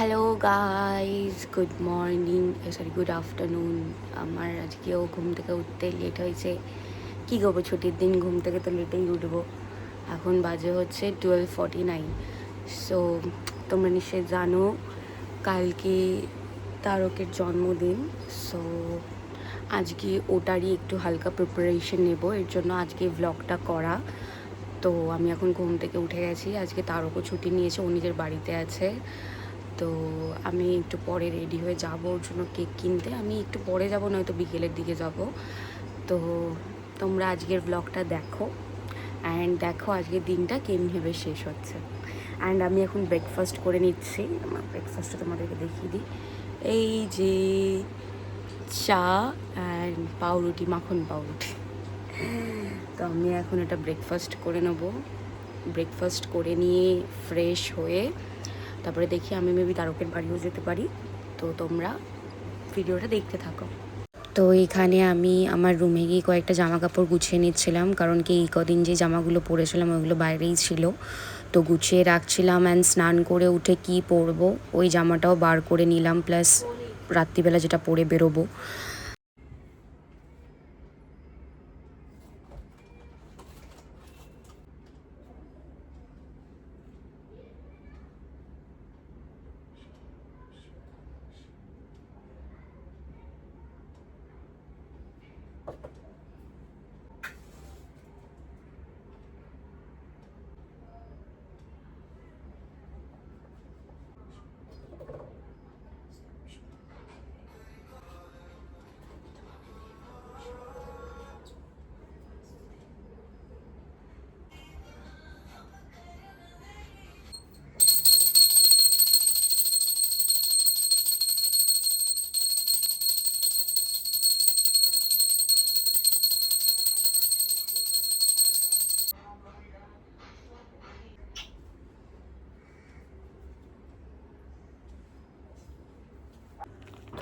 Hello guys, good morning, sorry good afternoon. আমার আজকেও ঘুম থেকে উঠতে লেট হয়েছে। কী করবো, ছুটির দিন, ঘুম থেকে তো লেটেই উঠবো। এখন বাজে হচ্ছে 12:49। সো তোমরা নিশ্চয়ই জানো কালকে তারকের জন্মদিন। সো আজকে ওটারই একটু হালকা প্রিপারেশন নেব, এর জন্য আজকে ভ্লগটা করা। তো আমি এখন ঘুম থেকে উঠে গেছি। আজকে তারকও ছুটি নিয়েছে, ও নিজের বাড়িতে আছে। তো আমি একটু পরে রেডি হয়ে যাব ওর জন্য কেক কিনতে। আমি একটু পরে যাব, নয়তো বিকেলের দিকে যাব। তো তোমরা আজকের ব্লগটা দেখো অ্যান্ড দেখো আজকের দিনটা কেমনিভাবে শেষ হচ্ছে। অ্যান্ড আমি এখন ব্রেকফাস্ট করে নিচ্ছি। আমার ব্রেকফাস্টটা তোমাদেরকে দেখিয়ে দিই। এই যে চা অ্যান্ড পাউরুটি, মাখন পাউরুটি। তো আমি এখন এটা ব্রেকফাস্ট করে নেব। ব্রেকফাস্ট করে নিয়ে ফ্রেশ হয়ে তারপরে দেখি আমি মেবি তারকের বাড়িও যেতে পারি। তো তোমরা ভিডিওটা দেখতে থাকো। তো এখানে আমি আমার রুমে গিয়ে কয়েকটা জামা কাপড় গুছিয়ে নিচ্ছিলাম, কারণ কি এই কদিন যে জামাগুলো পরেছিলাম ওইগুলো বাইরেই ছিল। তো গুছিয়ে রাখছিলাম অ্যান্ড স্নান করে উঠে কি পরবো ওই জামাটাও বার করে নিলাম, প্লাস রাত্রিবেলা যেটা পরে বেরোবো।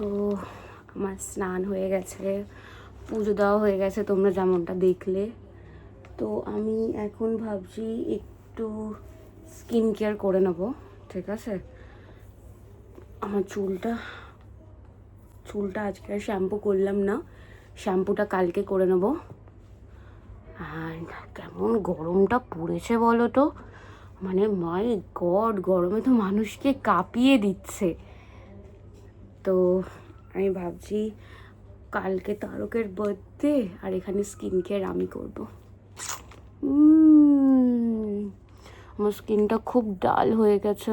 তো আমার স্নান হয়ে গেছে, পুজো দেওয়া হয়ে গেছে, তোমরা যেমনটা দেখলে। তো আমি এখন ভাবছি একটু স্কিন কেয়ার করে নেব, ঠিক আছে। আমার চুলটা আজকে আর শ্যাম্পু করলাম না, শ্যাম্পুটা কালকে করে নেব। অ্যান্ড কেমন গরমটা পড়েছে বলো তো, মানে মাই গড, গরমে তো মানুষকে কাঁপিয়ে দিচ্ছে। তো আমি ভাবছি কালকে তারকের বার্থডে আর এখানে স্কিন কেয়ার আমি করবো। আমার স্কিনটা খুব ডাল হয়ে গেছে,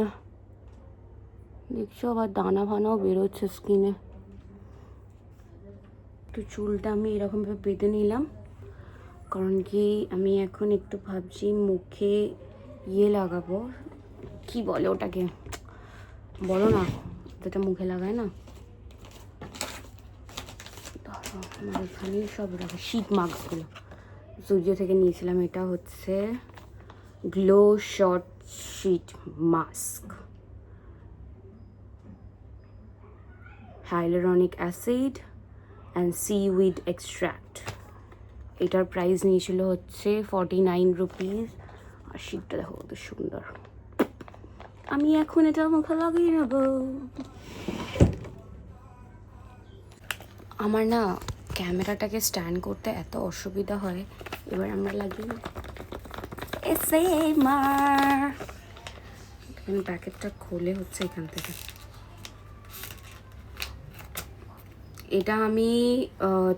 দেখছো, আবার দানা ফানাও বেরোচ্ছে স্কিনে। তো চুলটা আমি এরকমভাবে বেঁধে নিলাম, কারণ কি আমি এখন একটু ভাবছি মুখে লাগাবো, কি বলে ওটাকে, বলো না, যেটা মুখে লাগায় না। আমার এখানে সব রাখা শীট মাস্কগুলো জুডিও থেকে নিয়েছিলাম। এটা হচ্ছে glow short sheet mask, hyaluronic acid and seaweed extract. এটার প্রাইস নিয়েছিল হচ্ছে 49 রুপিস। আর শীটটা দেখো কত সুন্দর। আমি এখন এটা মুখে লাগিয়ে নেব। আমার না ক্যামেরাটাকে স্ট্যান্ড করতে এত অসুবিধা হয়। এবার আমরা লাগিয়ে নেব। প্যাকেটটা খোলে হচ্ছে এখান থেকে। এটা আমি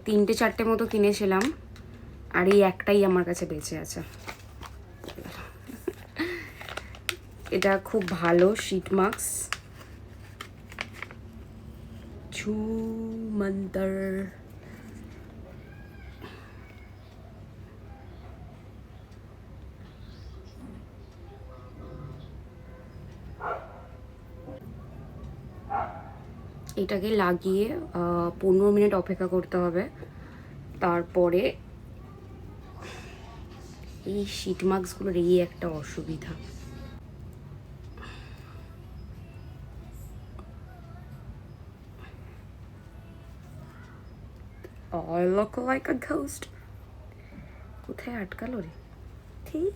3-4টে মতো কিনেছিলাম, আর এই একটাই আমার কাছে বেঁচে আছে। এটা খুব ভালো শীট মাস্ক, ছু মন্তর। এটাকে লাগিয়ে 15 মিনিট অপেক্ষা করতে হবে। তারপরে এই শীট মাস্কগুলোর এই একটা অসুবিধা, I look like a ghost. কোথায় আটকালো রে, ঠিক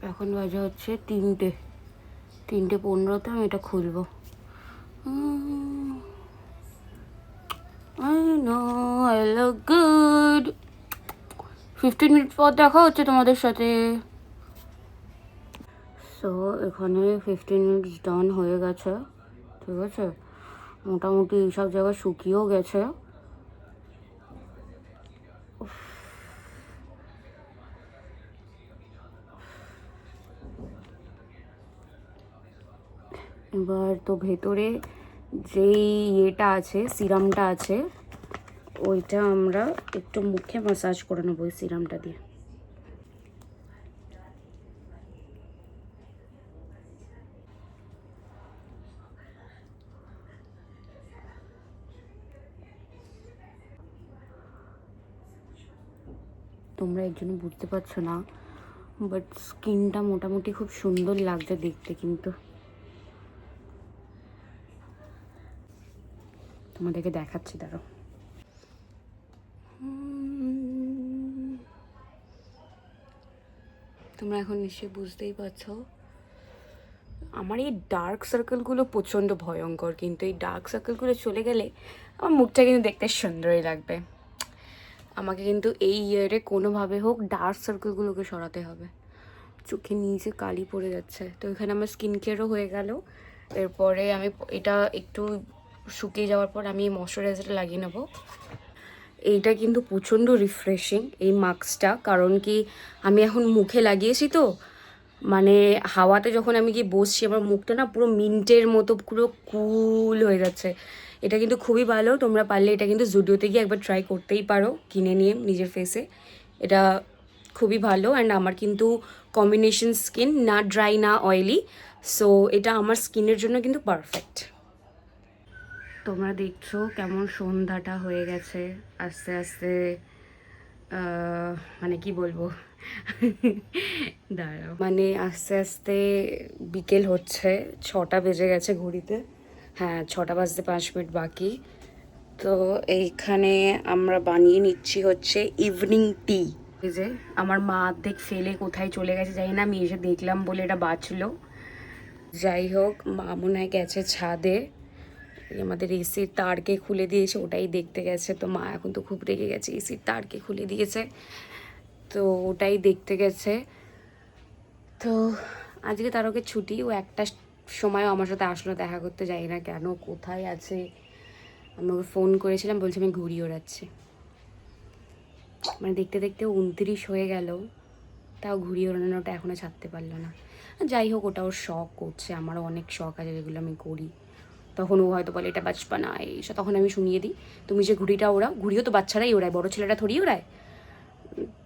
এখন বাজে হচ্ছে 3:15 আমি এটা খুলবো। I know I look good. 15 minute পর দেখা হচ্ছে তোমাদের সাথে। সো এখানে 15 মিনিটস ডান হয়ে গেছে, ঠিক আছে। মোটামুটি এইসব জায়গায় শুকিয়েও গেছে। এবার তো ভেতরে যেই ইয়েটা আছে, সিরামটা আছে, ওইটা আমরা একটু মুখে ম্যাসাজ করে নেবো ওই সিরামটা দিয়ে। তোমরা এর জন্য বুঝতে পারছো না, বাট স্কিনটা মোটামুটি খুব সুন্দর লাগছে দেখতে। কিন্তু তোমাদেরকে দেখাচ্ছি, দাঁড়াও। তোমরা এখন নিশ্চয়ই বুঝতেই পারছো আমার এই ডার্ক সার্কেলগুলো প্রচণ্ড ভয়ঙ্কর, কিন্তু এই ডার্ক সার্কেলগুলো চলে গেলে আমার মুখটা কিন্তু দেখতে সুন্দরই লাগবে। আমাকে কিন্তু এই ইয়ারে কোনোভাবে হোক ডার্ক সার্কেলগুলোকে সরাতে হবে। চোখে নিচে কালি পড়ে যাচ্ছে, তো এখানে আমার স্কিন কেয়ারও হয়ে গেল। এরপরে আমি এটা একটু শুকিয়ে যাওয়ার পর আমি এই ময়শ্চারাইজারটা লাগিয়ে নেবো। এইটা কিন্তু প্রচণ্ড রিফ্রেশিং এই মাস্কটা, কারণ কি আমি এখন মুখে লাগিয়েছি তো, মানে হাওয়াতে যখন আমি গিয়ে বসছি আমার মুখটা না পুরো মিন্টের মতো পুরো কুল হয়ে যাচ্ছে। এটা কিন্তু খুবই ভালো, তোমরা পারলে এটা কিন্তু জুডিওতে গিয়ে একবার ট্রাই করতেই পারো কিনে নিয়ে নিজের ফেসে। এটা খুবই ভালো, অ্যান্ড আমার কিন্তু কম্বিনেশন স্কিন, না ড্রাই না অয়েলি, সো এটা আমার স্কিনের জন্য কিন্তু পারফেক্ট। তোমরা দেখছো কেমন সন্ধ্যাটা হয়ে গেছে আস্তে আস্তে, মানে কি বলবো দাঁড়াও, মানে আস্তে আস্তে বিকেল হচ্ছে। 6টা বেজে গেছে ঘড়িতে, হ্যাঁ 6টা বাজতে 5 মিনিট বাকি। তো এইখানে আমরা বানিয়ে নিচ্ছি হচ্ছে ইভিনিং টি। এই যে আমার মা অর্ধেক ফেলে কোথায় চলে গেছে জানি না, আমি এসে দেখলাম বলে এটা বাঁচলো। যাই হোক, মা মনে হয় গেছে ছাদে, আমাদের এসির তারকে খুলে দিয়েছে, ওটাই দেখতে গেছে। তো মা এখন তো খুব রেগে গেছে, এসির তারকে খুলে দিয়েছে, তো ওটাই দেখতে গেছে। তো আজকে তারকে ছুটি, ও একটা সময়ও আমার সাথে আসলো দেখা করতে, যাই না কেন কোথায় আছে। আমি ওকে ফোন করেছিলাম, বলছি আমি ঘুড়ি ওড়াচ্ছি। মানে দেখতে দেখতে 29 হয়ে গেল, তাও ঘুড়ি ওড়ানোটা এখনও ছাড়তে পারলো না। যাই হোক, ওটা ওর শখ করছে, আমারও অনেক শখ আছে যেগুলো আমি করি। তখন ও হয়তো বলে এটা বাচপানা এইসব, তখন আমি শুনিয়ে দিই তুমি যে ঘুড়িটা ওড়াও, ঘুড়িও তো বাচ্চারাই ওড়ায়, বড়ো ছেলেটা থরি ওড়ায়।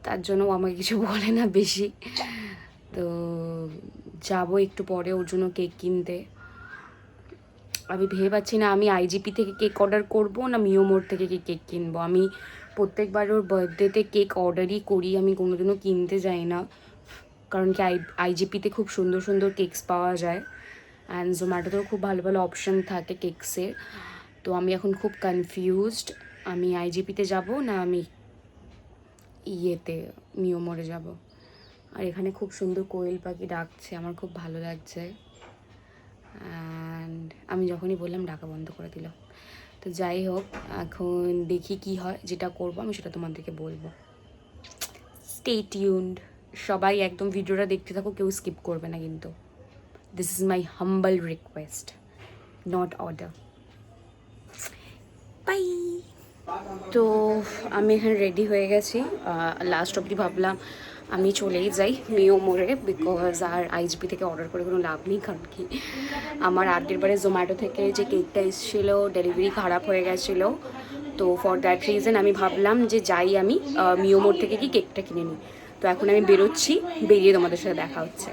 তার জন্য ও আমাকে কিছু বলে না বেশি। তো যাবো একটু পরে ওর জন্য কেক কিনতে। আমি ভেবে পাচ্ছি না আমি আইজিপি থেকে কেক অর্ডার করব না মিওমোর থেকে কেক কিনবো। আমি প্রত্যেকবার ওর বার্থডেতে কেক অর্ডারই করি, আমি কোনোদিনও কিনতে যাই না, কারণ কি আইজিপিতে খুব সুন্দর সুন্দর কেকস পাওয়া যায়, অ্যান্ড জোম্যাটোতেও খুব ভালো ভালো অপশান থাকে কেকসের। তো আমি এখন খুব কনফিউজড, আমি আইজিপিতে যাব না আমি মিওমোরে যাব। আর এখানে খুব সুন্দর কোয়েল পাখি ডাকছে, আমার খুব ভালো লাগছে। অ্যান্ড আমি যখনই বললাম ডাকা বন্ধ করে দিল। তো যাই হোক, এখন দেখি কি হয়, যেটা করবো আমি সেটা তোমাদেরকে বলবো। স্টে টিউনড, সবাই একদম ভিডিওটা দেখতে থাকো, কেউ স্কিপ করবে না কিন্তু। This is my humble request, not order. Bye. তো আমি এখানে রেডি হয়ে গেছি, লাস্ট অবধি ভাবলাম আমি চলেই যাই মিওমোরে, বিকজ আর আইজিপি থেকে অর্ডার করে কোনো লাভ নেই, কারণ কি আমার আগের বারে জোম্যাটো থেকে যে কেকটা এসেছিলো ডেলিভারি খারাপ হয়ে গেছিলো। তো ফর দ্যাট রিজন আমি ভাবলাম যে যাই আমি মিওমোর থেকে কি কেকটা কিনে নিই। তো এখন আমি বেরোচ্ছি, বেরিয়ে তোমাদের সাথে দেখা হচ্ছে।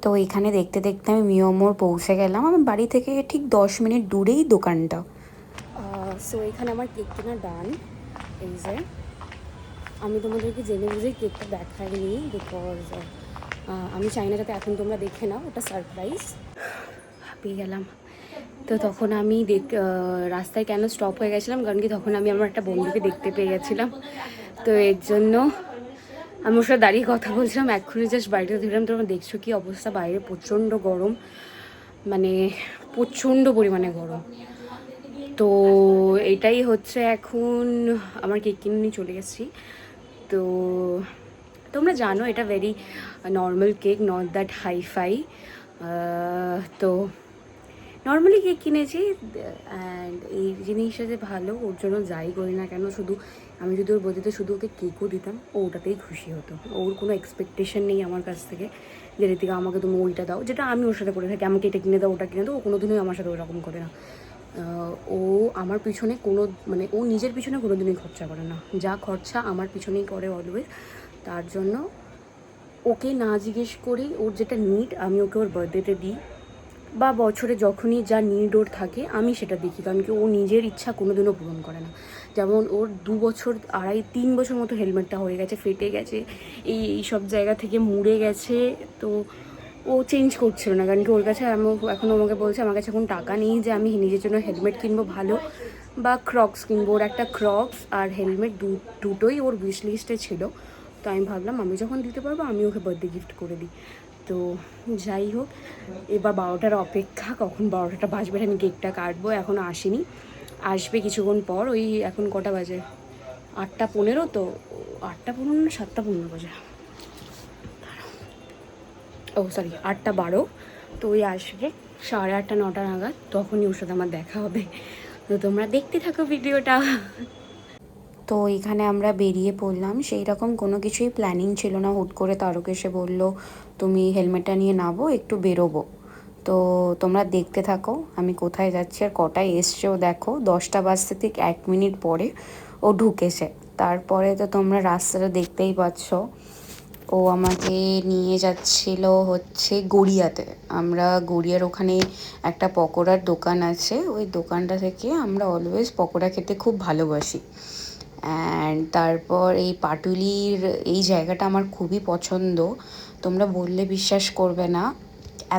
তো এখানে দেখতে দেখতে আমি মিওমোর পৌঁছে গেলাম, আমার বাড়ি থেকে ঠিক 10 মিনিট দূরেই দোকানটা। সো এখানে আমার কেক কেনা ডান। এই যে আমি তোমাদেরকে জেনে বুঝেই কেকটা দেখাইনি, বিকজ আমি চাই না যাতে এখন তোমরা দেখে নাও, ওটা সারপ্রাইজ। পেয়ে গেলাম। তো তখন আমি রাস্তায় কেন স্টপ হয়ে গেছিলাম, কারণ কি তখন আমি আমার একটা বন্ধুকে দেখতে পেয়ে গেছিলাম, তো এর জন্য আমি ওর সাথে দাঁড়িয়ে কথা বলছিলাম, এক্ষুনি জাস্ট বাড়িতে দিলাম। তোমরা দেখছো কি অবস্থা, বাইরে প্রচণ্ড গরম, মানে প্রচণ্ড পরিমাণে গরম। তো এটাই হচ্ছে এখন আমার কেক কিনে নিয়ে চলে গেছি। তো তোমরা জানো এটা very normal cake, not that hifi. তো নর্মালি কেক কিনেছি, অ্যান্ড এই জিনিসটা যে ভালো, ওর জন্য যাই করি না কেন, শুধু আমি যদি ওর বলতে শুধু ওকে কেকও দিতাম, ও ওটাতেই খুশি হতো। ওর কোনো এক্সপেকটেশন নেই আমার কাছ থেকে যে ঋতিকা আমাকে তুমি ওইটা দাও, যেটা আমি ওর সাথে করে থাকি, আমাকে এটা কিনে দাও ওটা কিনে দাও। ও কোনোদিনই আমার সাথে ওরকম করে না। ও আমার পিছনে কোনো, মানে ও নিজের পিছনে কোনো দিনই খরচা করে না, যা খরচা আমার পিছনেই করে অলওয়েজ। তার জন্য ওকে না জিজ্ঞেস করি ওর যেটা নিড আমি ওকে ওর বার্থডেতে দিই, বা বছরে যখনই যা নিড ওর থাকে আমি সেটা দেখি, কারণ কি ও নিজের ইচ্ছা কোনোদিনও পূরণ করে না। যেমন ওর 2 বছর 2.5-3 বছর মতো হেলমেটটা হয়ে গেছে, ফেটে গেছে, এই সব জায়গা থেকে মুড়ে গেছে। তো ও চেঞ্জ করছিল না, কারণ কি ওর কাছে এখন আমাকে বলছে আমার কাছে এখন টাকা নেই যে আমি নিজের জন্য হেলমেট কিনবো ভালো, বা ক্রক্স কিনবো। ওর একটা ক্রক্স আর হেলমেট দুটোই ওর উইশ লিস্টে ছিল। তো আমি ভাবলাম আমি যখন দিতে পারবো আমি ওকে বার্থডে গিফট করে দিই। তো যাই হোক, এবার 12টার অপেক্ষা, কখন 12টা বাজবে আমি কেকটা কাটবো। এখনও আসেনি, আসবে কিছুক্ষণ পর। ওই এখন কটা বাজে, 8টা 15, তো 8টা 15 না 7টা 15 বাজে, ও সরি 8টা 12। তো ওই আসবে 8:30-9টা নাগাদ, তখনই ওর সাথে আমার দেখা হবে। তো তোমরা দেখতে থাকো ভিডিওটা। তো এখানে আমরা বেরিয়ে পড়লাম, সেই রকম কোনো কিছুই প্ল্যানিং ছিল না। হুট করে তারক এসে বললো তুমি হেলমেটটা নিয়ে নাবো, একটু বেরোবো। তো তোমরা দেখতে থাকো আমি কোথায় যাচ্ছি আর কটায় এসছেও দেখো। 10টা বাজতে ঠিক 1 মিনিট পরে ও ঢুকেছে। তারপরে তো তোমরা রাস্তাটা দেখতেই পাচ্ছ। ও আমাকে নিয়ে যাচ্ছিল হচ্ছে গড়িয়াতে। আমরা গড়িয়ার ওখানে একটা পকোড়ার দোকান আছে, ওই দোকানটা থেকে আমরা অলওয়েজ পকোড়া খেতে খুব ভালোবাসি। অ্যান্ড তারপর এই পাটুলির এই জায়গাটা আমার খুবই পছন্দ। তোমরা বললে বিশ্বাস করবে না,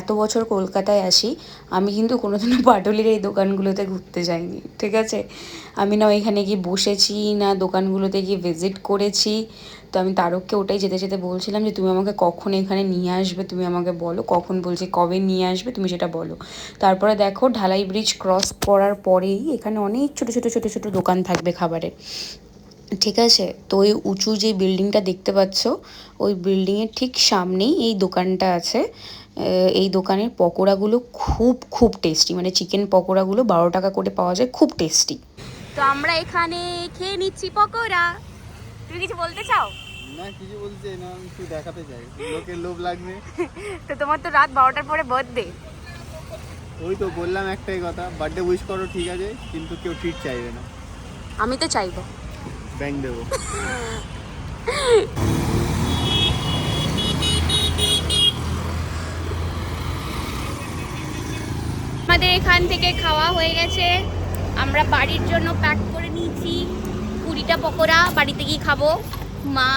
এত বছর কলকাতায় আসি আমি কিন্তু কোনোদিনও পাটুলির এই দোকানগুলোতে ঘুরতে যাইনি, ঠিক আছে? আমি না ওইখানে গিয়ে বসেছি, না দোকানগুলোতে গিয়ে ভিজিট করেছি। তো আমি তারককে ওটাই যেতে যেতে বলছিলাম যে তুমি আমাকে কখন এখানে নিয়ে আসবে, তুমি আমাকে বলো কখন, বলছি কবে নিয়ে আসবে তুমি সেটা বলো। তারপরে দেখো ঢালাই ব্রিজ ক্রস করার পরেই এখানে অনেক ছোটো ছোটো ছোটো ছোটো দোকান থাকবে খাবারের, ঠিক আছে? তো ওই উঁচু যে বিল্ডিংটা দেখতে পাচ্ছ, ওই বিল্ডিংয়ের ঠিক সামনেই এই দোকানটা আছে। এই দোকানের পকোড়াগুলো খুব খুব টেস্টি, মানে চিকেন পকোড়াগুলো 12 টাকা করে পাওয়া যায়, খুব টেস্টি। তো আমরা এখানে খেয়ে নিচ্ছি পকোড়া। তুমি কিছু বলতে চাও? না, কিছু বলতে চাই না, আমি শুধু দেখাতে চাই, লোকের লোভ লাগবে। তো তোমার তো রাত 12টার পরে বার্থডে। ওই তো বললাম একটাই কথা, বার্থডে উইশ করো ঠিক আছে, কিন্তু কেউ ট্রিট চাইবে না। আমি তো চাইবো, ব্যাংক দেবো। আমাদের এখান থেকে খাওয়া হয়ে গেছে, আমরা বাড়ির জন্য প্যাক করে নিয়েছি 20টা পকোড়া। বাড়িতে গিয়ে খাবো, মা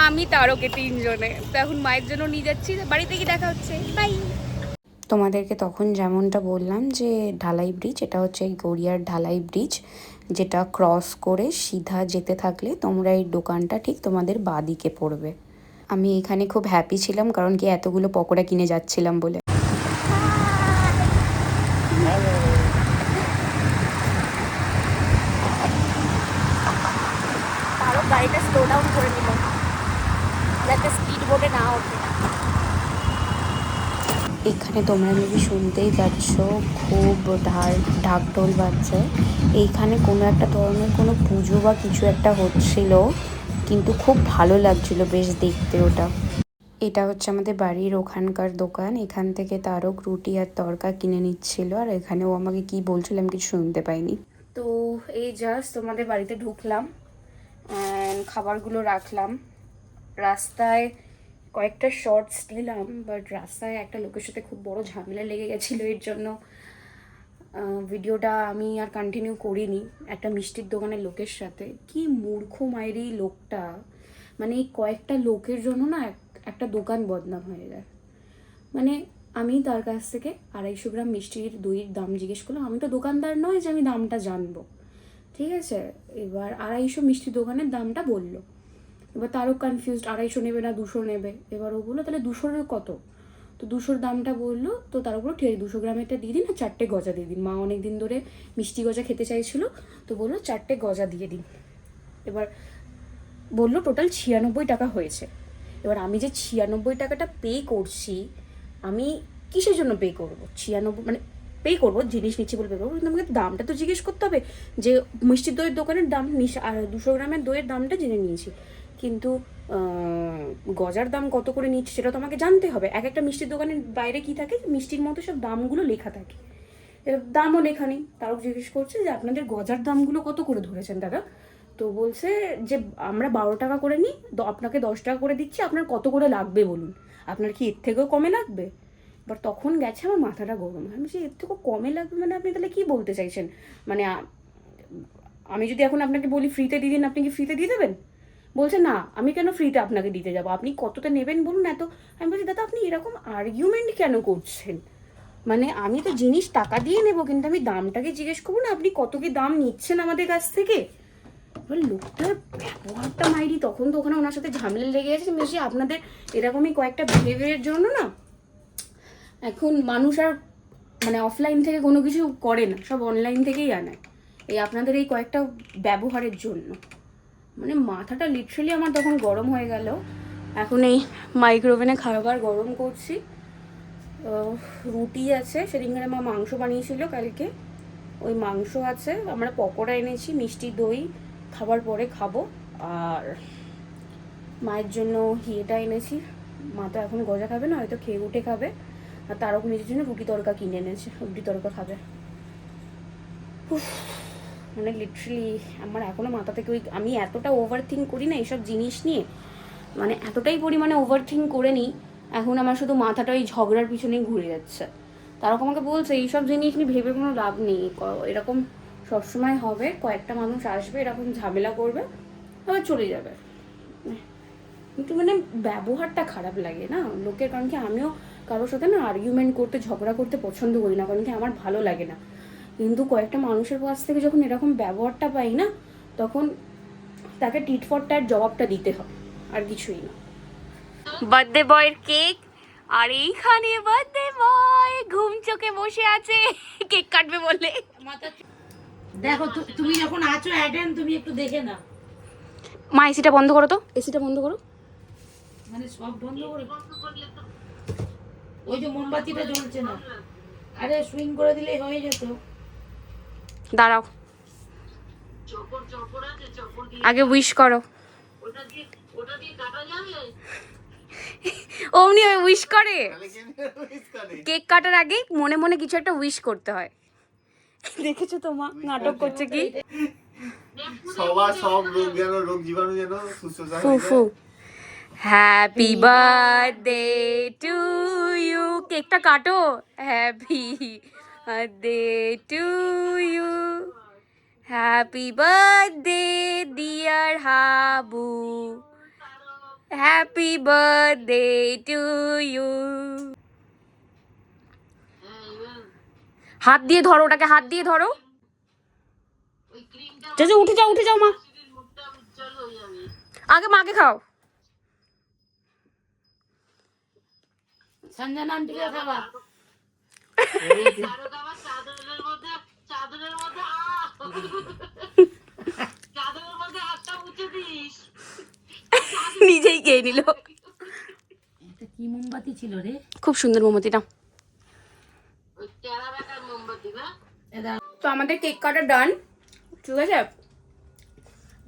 আমি তারকে 3 জনে। তো এখন মায়ের জন্য নিয়ে যাচ্ছি, বাড়িতে গিয়ে দেখা হচ্ছে, বাই। তোমাদেরকে তখন যেমনটা বললাম যে ঢালাই ব্রিজ, এটা হচ্ছে এই গড়িয়ার ঢালাই ব্রিজ, যেটা ক্রস করে সিধা যেতে থাকলে তোমরা এই দোকানটা ঠিক তোমাদের বাঁদিকে পড়বে। আমি এখানে খুব হ্যাপি ছিলাম, কারণ কি এতগুলো পকোড়া কিনে যাচ্ছিলাম বলে। আরও গাড়িটা স্লো ডাউন করে নিল যাতে স্পিড বোটে না ওঠে। এখানে তোমরা মেবি শুনতেই পাচ্ছ খুব ঢাক ঢোল বাজছে। এইখানে কোনো একটা ধরনের কোনো পুজো বা কিছু একটা হচ্ছিল, কিন্তু খুব ভালো লাগছিল বেশ দেখতে ওটা। এটা হচ্ছে আমাদের বাড়ির ওখানকার দোকান, এখান থেকে তারক রুটি আর তরকা কিনে নিচ্ছিল, আর এখানে ও আমাকে কি বলছিল আমি কিছু শুনতে পাইনি। তো এই জাস্ট তোমাদের বাড়িতে ঢুকলাম, খাবারগুলো রাখলাম। রাস্তায় কয়েকটা শর্টস নিলাম, বাট রাস্তায় একটা লোকের সাথে খুব বড় ঝামেলা লেগে গেছিলো, এর জন্য ভিডিওটা আমি আর কন্টিনিউ করিনি। একটা মিষ্টির দোকানের লোকের সাথে, কি মূর্খ মায়েরই লোকটা, মানে এই কয়েকটা লোকের জন্য না একটা দোকান বদনাম হয়ে যায়। মানে আমি তার কাছ থেকে 250 গ্রাম মিষ্টির দইয়ের দাম জিজ্ঞেস করলাম, আমি তো দোকানদার নয় যে আমি দামটা জানবো। ঠিক আছে, এবার 250 মিষ্টির দোকানের দামটা বললো। এবার তারও কনফিউজড, 250 নেবে না 200 নেবে। এবার ও বললো তাহলে 200-এর কত, তো 200-র দামটা বললো। তো তার উপর ঠিক আছে 200 গ্রামেরটা দিয়ে দিন আর 4টে গজা দিয়ে দিন। মা অনেক দিন ধরে মিষ্টি গজা খেতে চাইছিল, তো বললো 4টে গজা দিয়ে দিন। এবার বললো টোটাল 96 টাকা হয়েছে। এবার আমি যে 96 টাকাটা পে করছি, আমি কিসের জন্য পে করবো? 96 মানে পে করবো, জিনিস নিচ্ছি বলে পে করবো, কিন্তু আমাকে দামটা তো জিজ্ঞেস করতে হবে। যে মিষ্টির দইয়ের দোকানের দাম আর 200 গ্রামের দইয়ের দামটা জেনে নিয়েছি, কিন্তু গজার দাম কত করে নিচ্ছে সেটা তো আমাকে জানতে হবে। এক একটা মিষ্টির দোকানের বাইরে কি থাকে, মিষ্টির মতো সব দামগুলো লেখা থাকে, দামও লেখা নেই। তারও জিজ্ঞেস করছে যে আপনাদের গজার দামগুলো কত করে ধরেছেন দাদা? তো বলছে যে আমরা 12 টাকা করে নিই, আপনাকে 10 টাকা করে দিচ্ছি, আপনার কত করে লাগবে বলুন, আপনার কি এর থেকেও কমে লাগবে? এবার তখন গেছে আমার মাথাটা গরম। আমি বলছি এর থেকেও কমে লাগবে মানে আপনি তাহলে কী বলতে চাইছেন? মানে আমি যদি এখন আপনাকে বলি ফ্রিতে দিয়ে দিন, আপনি কি ফ্রিতে দিয়ে দেবেন? বলছে না, আমি কেন ফ্রিতে আপনাকে দিতে যাবো, আপনি কতটা নেবেন বলুন এত। আমি বলছি দাদা আপনি এরকম আর্গুমেন্ট কেন করছেন? মানে আমি তো জিনিস টাকা দিয়ে নেবো, কিন্তু আমি দামটাকে জিজ্ঞেস করবো না আপনি কত কি দাম নিচ্ছেন আমাদের কাছ থেকে? এবার লোকটার ব্যবহারটা মাইরি, তখন তো ওখানে ওনার সাথে ঝামেলা লেগে গেছে। বেশি আপনাদের এরকমই কয়েকটা বিহেভিয়ারের জন্য না এখন মানুষ আর মানে অফলাইন থেকে কোনো কিছু করে না, সব অনলাইন থেকেই আনায়। এই আপনাদের এই কয়েকটা ব্যবহারের জন্য মানে মাথাটা লিটারালি আমার তখন গরম হয়ে গেল। এখন এই মাইক্রোওভেনে খাবার গরম করছি। রুটি আছে, সেদিনকার মা মাংস বানিয়েছিল কালকে, ওই মাংস আছে। আমরা পকোড়া এনেছি, মিষ্টি দই খাবার পরে খাবো। আর মায়ের জন্য ইয়েটা এনেছি, মা তো এখন গজা খাবে না, হয়তো খেয়ে উঠে খাবে। আর তারও নিজের জন্য রুটি তড়কা কিনে এনেছে, রুটি তড়কা খাবে। মানে লিটারালি আমার এখনও মাথা থেকে ওই, আমি এতটা ওভার থিঙ্ক করি না এইসব জিনিস নিয়ে, মানে এতটাই পরিমাণে ওভার থিঙ্ক করে নিই এখন আমার শুধু মাথাটা ওই ঝগড়ার পিছনেই ঘুরে যাচ্ছে। তারা আমাকে বলছে এইসব জিনিস নিয়ে ভেবে কোনো লাভ নেই, এরকম সবসময় হবে, কয়েকটা মানুষ আসবে এরকম ঝামেলা করবে আবার চলে যাবে। কিন্তু মানে ব্যবহারটা খারাপ লাগে না লোকের, কারণ কি আমিও কারোর সাথে না আর্গুমেন্ট করতে ঝগড়া করতে পছন্দ করি না, কারণ কি আমার ভালো লাগে না। কিন্তু কয়েকটা মানুষের কাছ থেকে যখন এরকম ব্যবহারটা পাই না, তখন তাকে টিট ফর ট্যাট জবাবটা দিতে হয়, আর কিছুই না। বার্থডে বয়ের কেক, আর এইখানে বার্থডে বয় ঘুম চোখে বসে আছে কেক কাটবে বলে। দেখো তুমি যখন আছো অ্যাডেন, তুমি একটু দেখে না। মা এসিটা বন্ধ করো তো, এসিটা বন্ধ করো। মানে সব বন্ধ করে, ওই যে মোমবাতিটা জ্বলছে না, আরে সুইং করে দিলেই হয়ে যেত। দাঁড়াও, আগে উইশ করো। অমনি উইশ করে, কেক কাটার আগে মনে মনে কিছু একটা উইশ করতে হয়। দেখেছো তো মা নাটক করছে কি। সবার সব রোগ যেন, রোগ জীবাণু যেন সুস্থ ফুফু হ্যাপি বার্থডে টু ইউ, কেকটা কাটো। Happy birthday to you, happy birthday dear Habu, happy birthday to you. হাত দিয়ে ধরো ওটাকে, হাত দিয়ে ধরো। উঠে যাও উঠে যাও মা, আগে মাকে খাও। সঞ্জনা আন্টিকে খাবা। নিজেই খেয়ে নিল। এটা কি মোমবাতি ছিল রে? খুব সুন্দর মোমবাতিটা। তো আমাদের কেক কাটা ডান, ঠিক আছে।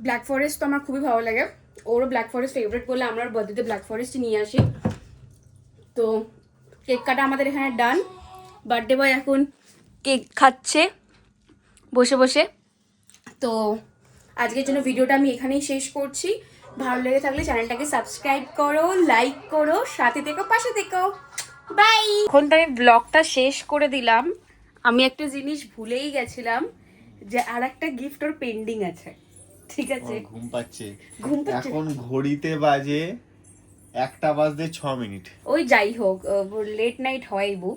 ব্ল্যাক ফরেস্ট তো আমার খুবই ভালো লাগে, ওরও ব্ল্যাক ফরেস্ট ফেভারিট বলে আমরা বার্থডেতে ব্ল্যাক ফরেস্টই নিয়ে আসি। তো কেক কাটা আমাদের এখানে ডান। বার্থডে বয় এখন কেক খাচ্ছে বসে বসে। তো আজকের জন্য ভিডিওটা আমি এখানেই শেষ করছি। ভালো লেগে থাকলে চ্যানেলটাকে সাবস্ক্রাইব করো, লাইক করো, সাথে থেকো, পাশে থেকো। বাই। এখন তো আমি ব্লগটা শেষ করে দিলাম। আমি একটা জিনিস ভুলেই গেছিলাম, যে আর একটা গিফট ওর পেন্ডিং আছে, ঠিক আছে। ঘুম পাচ্ছে, ঘুম পাচ্ছে এখন ঘড়িতে বাজে 1:06। ওই যাই হোক, লেট নাইট হয় বু।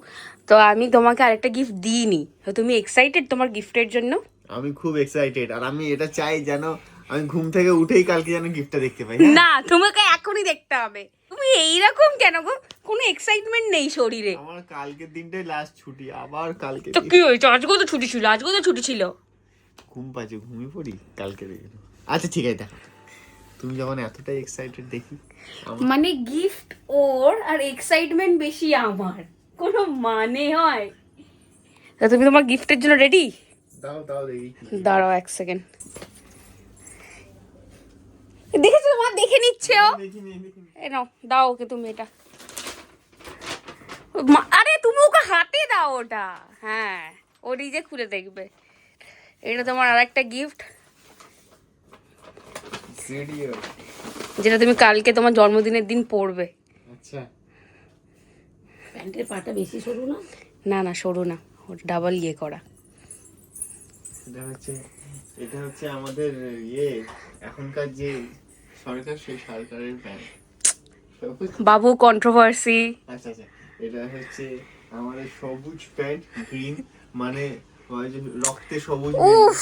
তো আমি তোমাকে আরেকটা গিফট দিইনি, তো তুমি এক্সাইটেড তোমার গিফটের জন্য? আমি খুব এক্সাইটেড, আর আমি এটা চাই যেন আমি ঘুম থেকে উঠেই কালকে যেন গিফটটা দেখতে পাই। হ্যাঁ? না, তোমাকে এখনই দেখতে হবে। তুমি এইরকম কেন গো? কোনো এক্সাইটমেন্ট নেই শরীরে। আমার কালকের দিনটাই লাস্ট ছুটি, আবার কালকে তো কি হয়েছে? আজকেও তো ছুটি ছিল, আজকেও তো ছুটি ছিল। ঘুম পাচ্ছে, ঘুমিয়ে পড়ি কালকে দেখে। আচ্ছা ঠিক আছে, দেখো তুমি যখন এতটাই এক্সাইটেড দেখি মানে গিফট ওর আর এক্সাইটমেন্ট বেশি আমার, কোনো মানে হয়? তা তুমি তোমার গিফটের জন্য রেডি? দাও দাও দেখি। দাঁড়াও 1 সেকেন্ড। দেখেছো, মা দেখে নিচ্ছে ও। দেখিনি দেখিনি। এই নাও, দাও ওকে তুমি এটা। আরে তুমি ওকে হাতে দাও ওটা। হ্যাঁ, ও নিজে খুলে দেখবে। এটা তোমার আরেকটা গিফট, ভিডিও। যেটা তুমি কালকে তোমার জন্মদিনের দিন পরবে। আচ্ছা প্যান্টের পাটা বেশি সরু না? না না, সরু না, ডাবল ইয়ে করা। এটা হচ্ছে আমাদের ইয়ে এখনকার যে সরকার, সেই সরকারের প্যান্ট। বাবু কন্ট্রোভার্সি। আচ্ছা আচ্ছা, এটা হচ্ছে আমাদের সবুজ প্যান্ট, গ্রিন মানে ওই যে রক্তে সবুজ উফ,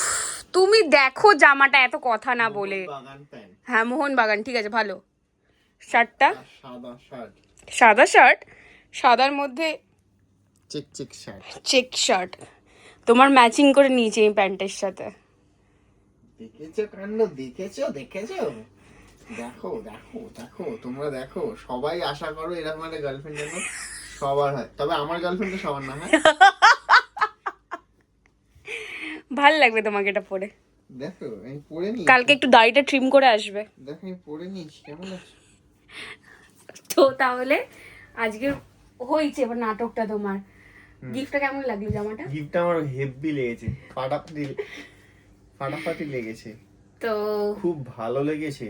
তুমি দেখো জামাটা, এত কথা না বলে। বাগান প্যান্ট। হ্যাঁ, মোহনবাগান, ঠিক আছে ভালো। শার্টটা আর সাদা শার্ট, সাদা শার্ট, সাদার মধ্যে check check shirt. Check shirt তোমার ম্যাচিং করে নিয়েছি এই প্যান্টের সাথে। দেখেছো কাণ্ড, দেখেছো দেখেছো, দেখো দেখো দেখো, তোমরা দেখো, সবাই আশা করো এরকম একটা গার্লফ্রেন্ড যেন সবার হয়, তবে আমার গার্লফ্রেন্ড তো সবার না। হ্যাঁ ভাল লাগবে তোমাকে এটা পরে। দেখো আমি পরে নি, কালকে একটু দাড়িটা ট্রিম করে আসবে। দেখো আমি পরে নিয়েছি, কেমন আছে। তো তাহলে আজকে হয়েছে এবার নাটকটা তোমার। গিফটটা কেমন লাগলো জামাটা? গিফটটা আমার হেভি লেগেছে, ফাটাফাটি লেগেছে, তো খুব ভালো লেগেছে।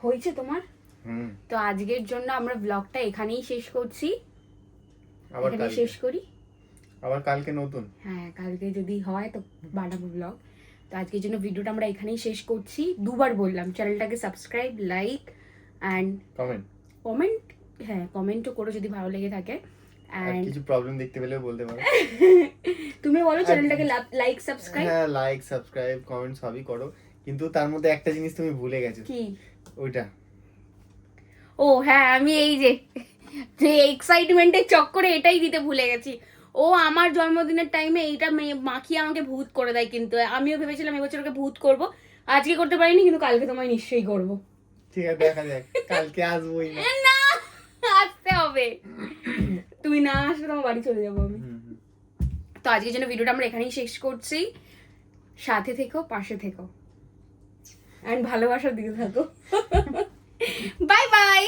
হয়েছে তোমার? হুম। তো আজকের জন্য আমরা ব্লগটা এখানেই শেষ করছি। আবার এখানে কালকে, শেষ করি। আবার কালকে নতুন। হ্যাঁ, কালকে যদি হয় তো বানাবো ব্লগ। তো আজকের জন্য ভিডিওটা আমরা এখানেই শেষ করছি। দুবার বললাম, চ্যানেলটাকে সাবস্ক্রাইব, লাইক অ্যান্ড কমেন্ট। হ্যাঁ, কমেন্টও করো যদি ভালো লেগে থাকে। আর অ্যান্ড কিছু প্রবলেম দেখতে পেলে বলতে পারো। তুমি বলো চ্যানেলটাকে লাইক, সাবস্ক্রাইব। হ্যাঁ, লাইক সাবস্ক্রাইব কমেন্ট সবই করো, কিন্তু তার মধ্যে একটা জিনিস তুমি ভুলে গেছো। কি? ওইটা। ও হ্যাঁ, আমি এই যে এক্সাইটমেন্টের চক্করে এটাই দিতে ভুলে গেছি। ও আমার জন্মদিনের টাইমে এইটা মাখিয়ে আমাকে ভূত করে দেয়, কিন্তু আমিও ভেবেছিলাম এবছর ওকে ভূত করব। আজকে করতে পারিনি, কিন্তু কালকে তোমায় নিশ্চয়ই করব। ঠিক আছে, দেখা যাক, কালকে আসবোই না। না, আসতে হবে। তুমি না আসলে তোমার বাড়ি চলে যাবো আমি। তো আজকের জন্য ভিডিওটা আমরা এখানেই শেষ করছি। সাথে থেকো, পাশে থেকো, অ্যান্ড ভালোবাসার দিকে থাকো। Bye bye.